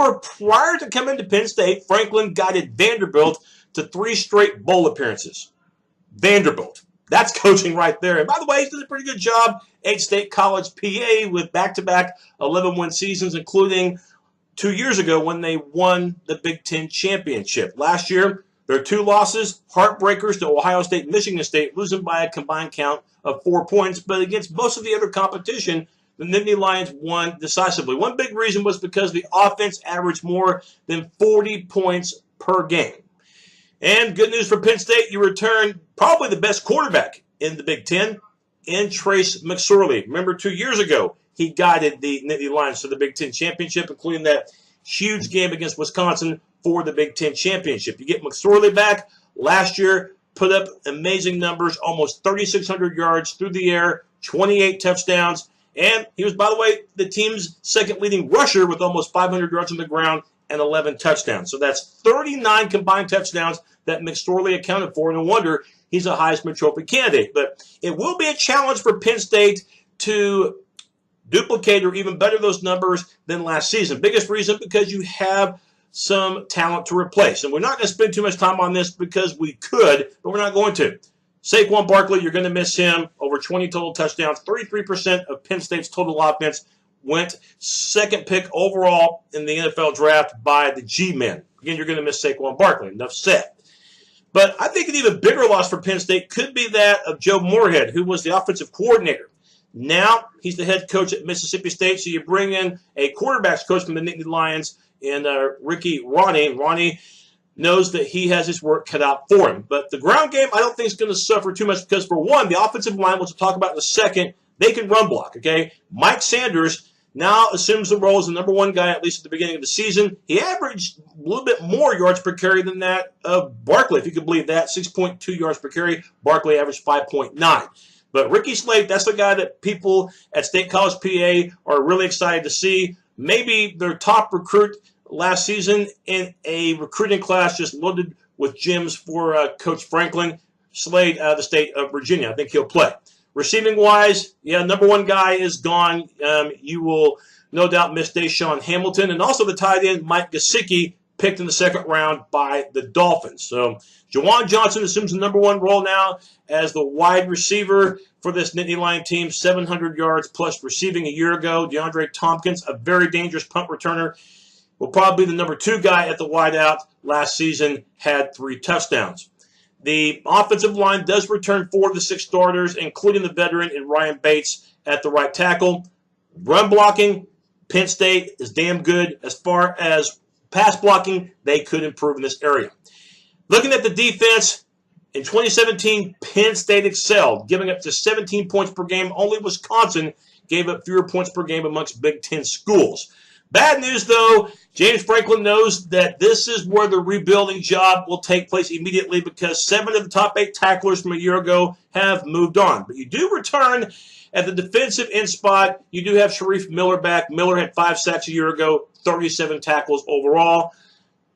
remember, prior to coming to Penn State, Franklin guided Vanderbilt to 3 straight bowl appearances. Vanderbilt. That's coaching right there. And by the way, he's done a pretty good job at State College, PA, with back-to-back 11-win seasons, including 2 years ago when they won the Big Ten championship. Last year, their 2 losses, heartbreakers to Ohio State and Michigan State, losing by a combined count of 4 points. But against most of the other competition, the Nittany Lions won decisively. One big reason was because the offense averaged more than 40 points per game. And good news for Penn State, you return probably the best quarterback in the Big Ten, in Trace McSorley. Remember 2 years ago, he guided the Nittany Lions to the Big Ten championship, including that huge game against Wisconsin for the Big Ten championship. You get McSorley back. Last year, put up amazing numbers, almost 3,600 yards through the air, 28 touchdowns. And he was, by the way, the team's second leading rusher with almost 500 yards on the ground and 11 touchdowns. So that's 39 combined touchdowns that McSorley accounted for. No wonder he's a Heisman Trophy candidate. But it will be a challenge for Penn State to duplicate or even better those numbers than last season. Biggest reason, because you have some talent to replace. And we're not going to spend too much time on this because we could, but we're not going to. Saquon Barkley, you're going to miss him. Over 20 total touchdowns. 33% of Penn State's total offense went second pick overall in the NFL draft by the G-men. Again, you're going to miss Saquon Barkley. Enough said. But I think an even bigger loss for Penn State could be that of Joe Moorhead, who was the offensive coordinator. Now he's the head coach at Mississippi State, so you bring in a quarterback's coach from the Nittany Lions and Ricky Ronnie. Ronnie knows that he has his work cut out for him. But the ground game, I don't think is going to suffer too much because, for one, the offensive line, which we'll talk about in a second, they can run block, okay? Mike Sanders now assumes the role as the number 1 guy, at least at the beginning of the season. He averaged a little bit more yards per carry than that of Barkley, if you could believe that, 6.2 yards per carry. Barkley averaged 5.9. But Ricky Slade, that's the guy that people at State College, PA are really excited to see. Maybe their top recruit last season in a recruiting class just loaded with gems for Coach Franklin. Slade out of the state of Virginia. I think he'll play. Receiving-wise, yeah, number 1 guy is gone. You will no doubt miss Deshaun Hamilton. And also the tight end, Mike Gesicki, picked in the 2nd round by the Dolphins. So Juwan Johnson assumes the number 1 role now as the wide receiver for this Nittany Lion team, 700 yards plus receiving a year ago. DeAndre Tompkins, a very dangerous punt returner, will probably be the number 2 guy at the wideout. Last season had 3 touchdowns. The offensive line does return 4 of the 6 starters, including the veteran in Ryan Bates at the right tackle. Run blocking, Penn State is damn good. As far as pass blocking, they could improve in this area. Looking at the defense, in 2017, Penn State excelled, giving up to 17 points per game. Only Wisconsin gave up fewer points per game amongst Big Ten schools. Bad news, though, James Franklin knows that this is where the rebuilding job will take place immediately because 7 of the top 8 tacklers from a year ago have moved on. But you do return at the defensive end spot. You do have Sharif Miller back. Miller had 5 sacks a year ago, 37 tackles overall.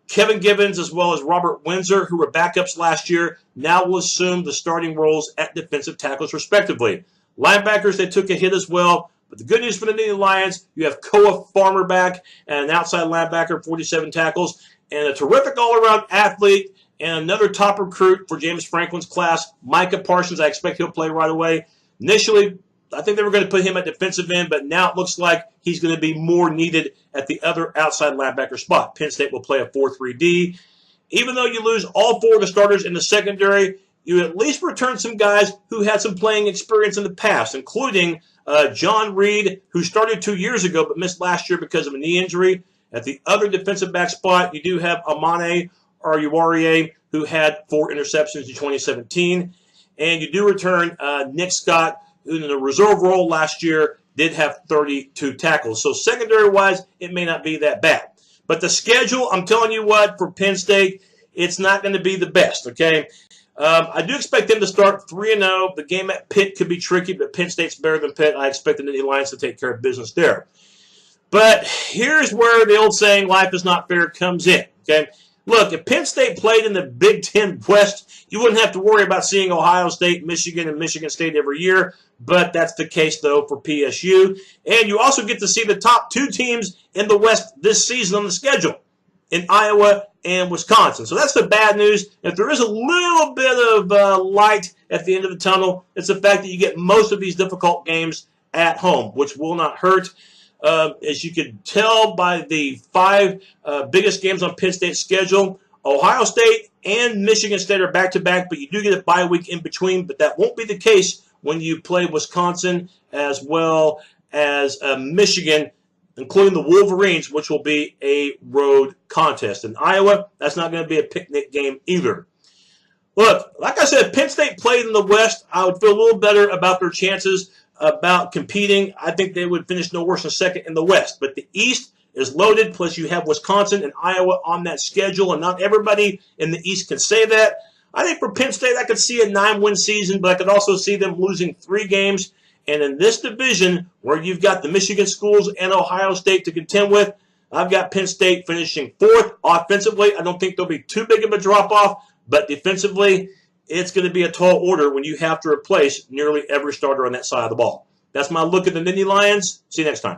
Kevin Gibbons as well as Robert Windsor, who were backups last year, now will assume the starting roles at defensive tackles respectively. Linebackers, they took a hit as well. But the good news for the Nittany Lions, you have Koa Farmer back and an outside linebacker, 47 tackles, and a terrific all-around athlete and another top recruit for James Franklin's class, Micah Parsons. I expect he'll play right away. Initially, I think they were going to put him at defensive end, but now it looks like he's going to be more needed at the other outside linebacker spot. Penn State will play a 4-3-D. Even though you lose all 4 of the starters in the secondary, you at least return some guys who had some playing experience in the past, including John Reed, who started 2 years ago but missed last year because of a knee injury. At the other defensive back spot, you do have Amane Aruarie, who had 4 interceptions in 2017. And you do return Nick Scott, who in the reserve role last year did have 32 tackles. So secondary-wise, it may not be that bad. But the schedule, I'm telling you what, for Penn State, it's not going to be the best, okay? I do expect them to start 3-0. The game at Pitt could be tricky, but Penn State's better than Pitt. I expect the Nittany Lions to take care of business there. But here's where the old saying, life is not fair, comes in, okay? Look, if Penn State played in the Big Ten West, you wouldn't have to worry about seeing Ohio State, Michigan, and Michigan State every year. But that's the case, though, for PSU. And you also get to see the top 2 teams in the West this season on the schedule in Iowa and Wisconsin. So that's the bad news. If there is a little bit of light at the end of the tunnel, it's the fact that you get most of these difficult games at home, which will not hurt. As you can tell by the 5 biggest games on Penn State's schedule, Ohio State and Michigan State are back-to-back, but you do get a bye week in between, but that won't be the case when you play Wisconsin as well as Michigan, including the Wolverines, which will be a road contest. In Iowa, that's not going to be a picnic game either. Look, like I said, Penn State played in the West. I would feel a little better about their chances about competing. I think they would finish no worse than second in the West. But the East is loaded, plus you have Wisconsin and Iowa on that schedule, and not everybody in the East can say that. I think for Penn State, I could see a 9-win season, but I could also see them losing 3 games. And in this division, where you've got the Michigan schools and Ohio State to contend with, I've got Penn State finishing 4th. Offensively, I don't think there'll be too big of a drop-off, but defensively, it's going to be a tall order when you have to replace nearly every starter on that side of the ball. That's my look at the Nittany Lions. See you next time.